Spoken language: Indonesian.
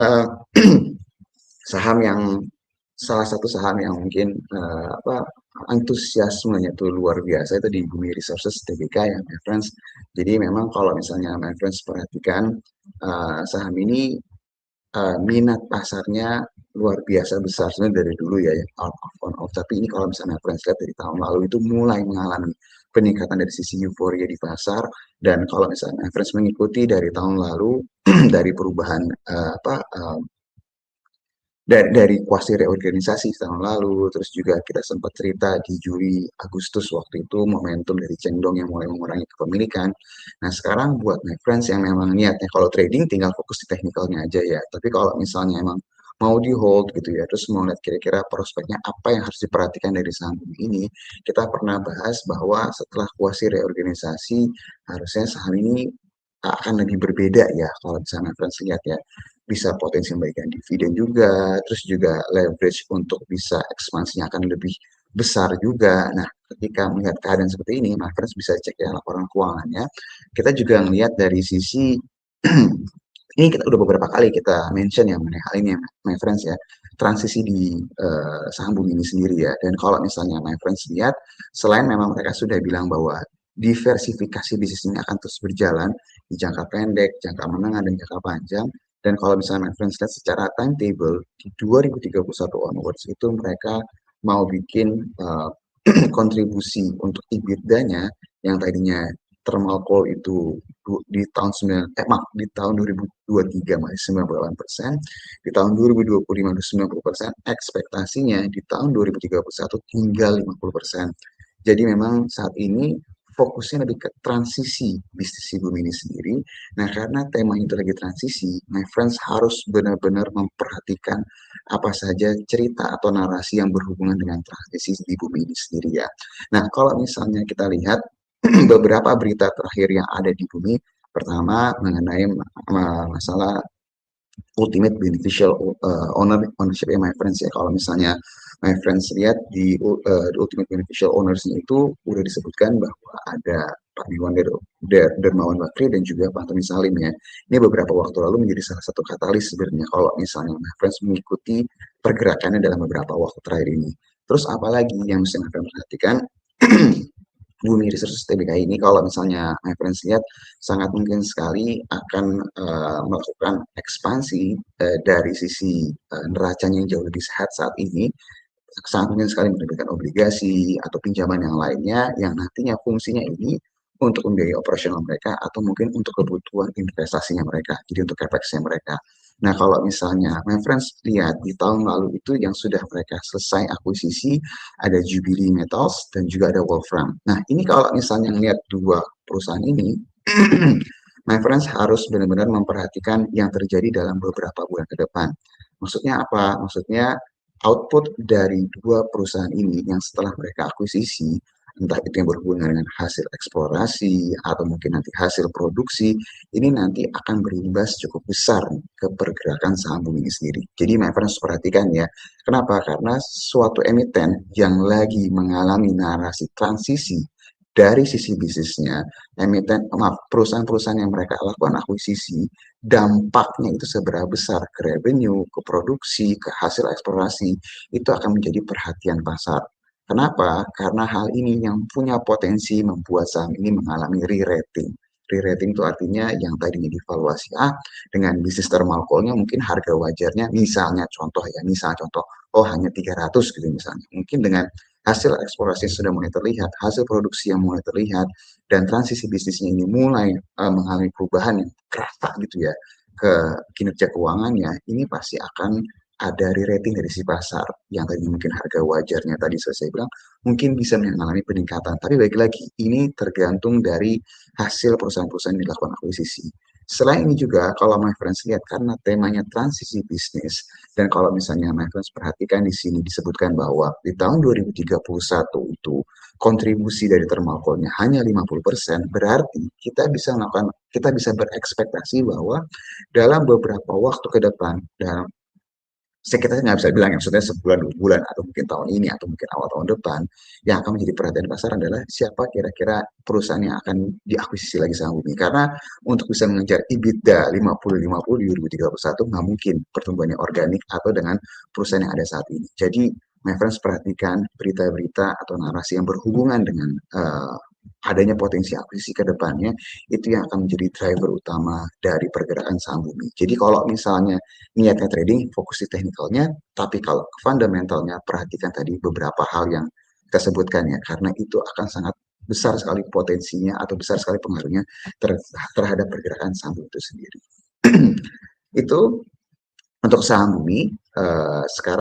Eh, saham yang salah satu saham yang mungkin antusiasmenya tuh luar biasa itu di Bumi Resources Tbk ya, my friends. Jadi memang kalau misalnya my friends perhatikan saham ini minat pasarnya luar biasa besar sebenarnya dari dulu ya, yang on off. Tapi ini kalau misalnya friends lihat dari tahun lalu itu mulai mengalami peningkatan dari sisi euforia di pasar. Dan kalau misalnya friends mengikuti dari tahun lalu dari perubahan dari kuasi reorganisasi tahun lalu, terus juga kita sempat cerita di Juli Agustus waktu itu momentum dari Chengdong yang mulai mengurangi kepemilikan. Nah sekarang buat my friends yang memang niatnya kalau trading tinggal fokus di teknikalnya aja ya. Tapi kalau misalnya emang mau di hold gitu ya, terus mau lihat kira-kira prospeknya apa yang harus diperhatikan dari saham ini, kita pernah bahas bahwa setelah kuasi reorganisasi harusnya saham ini akan lebih berbeda ya kalau misalnya friends lihat ya, bisa potensi memberikan dividen juga, terus juga leverage untuk bisa ekspansinya akan lebih besar juga. Nah, ketika melihat keadaan seperti ini, my friends bisa cek ya laporan keuangannya. Kita juga melihat dari sisi ini kita udah beberapa kali kita mention ya mengenai hal ini ya, my friends ya, transisi di saham bumi ini sendiri ya. Dan kalau misalnya my friends lihat, selain memang mereka sudah bilang bahwa diversifikasi bisnis ini akan terus berjalan di jangka pendek, jangka menengah, dan jangka panjang. Dan kalau misalnya my friends lihat secara timetable, di 2031 onwards itu mereka mau bikin kontribusi untuk EBITDA-nya yang tadinya thermal coal itu di tahun 9 maaf di tahun 2023 masih 98%, di tahun 2025 masih 90%, ekspektasinya di tahun 2031 tinggal 50%. Jadi memang saat ini fokusnya lebih ke transisi bisnis si bumi ini sendiri. Nah, karena tema itu lagi transisi, my friends harus benar-benar memperhatikan apa saja cerita atau narasi yang berhubungan dengan transisi di bumi ini sendiri ya. Nah, kalau misalnya kita lihat beberapa berita terakhir yang ada di bumi, pertama mengenai masalah ultimate beneficial ownership ya my friends ya. Kalau misalnya my friends lihat di ultimate beneficial owners itu udah disebutkan bahwa ada Pak Iwan Dermawan Bakri dan juga Pak Antoni Salim ya. Ini beberapa waktu lalu menjadi salah satu katalis sebenarnya kalau misalnya my friends mengikuti pergerakannya dalam beberapa waktu terakhir ini. Terus apalagi yang mesti my friends perhatikan Bumi Resources Tbk ini kalau misalnya my friends lihat sangat mungkin sekali akan melakukan ekspansi dari sisi neracanya yang jauh lebih sehat saat ini, sangat mungkin sekali menerbitkan obligasi atau pinjaman yang lainnya yang nantinya fungsinya ini untuk membiayai operasional mereka atau mungkin untuk kebutuhan investasinya mereka, jadi untuk capex-nya mereka. Nah, kalau misalnya my friends lihat di tahun lalu itu yang sudah mereka selesai akuisisi ada Jubilee Metals dan juga ada Wolfram. Nah, ini kalau misalnya lihat dua perusahaan ini, my friends harus benar-benar memperhatikan yang terjadi dalam beberapa bulan ke depan. Maksudnya apa? Maksudnya output dari dua perusahaan ini yang setelah mereka akuisisi, entah itu yang berhubungan dengan hasil eksplorasi atau mungkin nanti hasil produksi, ini nanti akan berimbas cukup besar ke pergerakan saham bumi ini sendiri. Jadi my friends perhatikan ya, kenapa? Karena suatu emiten yang lagi mengalami narasi transisi dari sisi bisnisnya, perusahaan-perusahaan yang mereka lakukan akuisisi, dampaknya itu seberapa besar ke revenue, ke produksi, ke hasil eksplorasi, itu akan menjadi perhatian pasar. Kenapa? Karena hal ini yang punya potensi membuat saham ini mengalami re-rating. Re-rating itu artinya yang tadinya divaluasi A dengan bisnis thermal coal-nya mungkin harga wajarnya misalnya contoh ya, misalnya contoh, oh hanya 300 gitu misalnya. Mungkin dengan hasil eksplorasi sudah mulai terlihat, hasil produksi yang mulai terlihat, dan transisi bisnisnya ini mulai mengalami perubahan yang kerasa gitu ya ke kinerja keuangannya, ini pasti akan ada re-rating dari si pasar yang tadi mungkin harga wajarnya tadi saya bilang mungkin bisa mengalami peningkatan. Tapi baik lagi, ini tergantung dari hasil perusahaan-perusahaan yang dilakukan akuisisi. Selain ini juga, kalau my friends lihat, karena temanya transisi bisnis, dan kalau misalnya my friends perhatikan di sini disebutkan bahwa di tahun 2031 itu kontribusi dari thermal coal-nya hanya 50%, berarti kita bisa berekspektasi bahwa dalam beberapa waktu ke depan, dalam kita nggak bisa bilang ya, maksudnya sebulan, 2 bulan, atau mungkin tahun ini, atau mungkin awal tahun depan, yang akan menjadi perhatian pasar adalah siapa kira-kira perusahaan yang akan diakuisisi lagi saham Bumi. Karena untuk bisa mengejar EBITDA 50-50 di 2031 nggak mungkin pertumbuhannya organik atau dengan perusahaan yang ada saat ini. Jadi, my friends, perhatikan berita-berita atau narasi yang berhubungan dengan adanya potensi akuisisi ke depannya, itu yang akan menjadi driver utama dari pergerakan saham Bumi. Jadi kalau misalnya niatnya trading, fokus di teknikalnya, tapi kalau fundamentalnya perhatikan tadi beberapa hal yang kita sebutkan ya, karena itu akan sangat besar sekali potensinya atau besar sekali pengaruhnya terhadap pergerakan saham itu sendiri. Itu untuk saham Bumi. Sekarang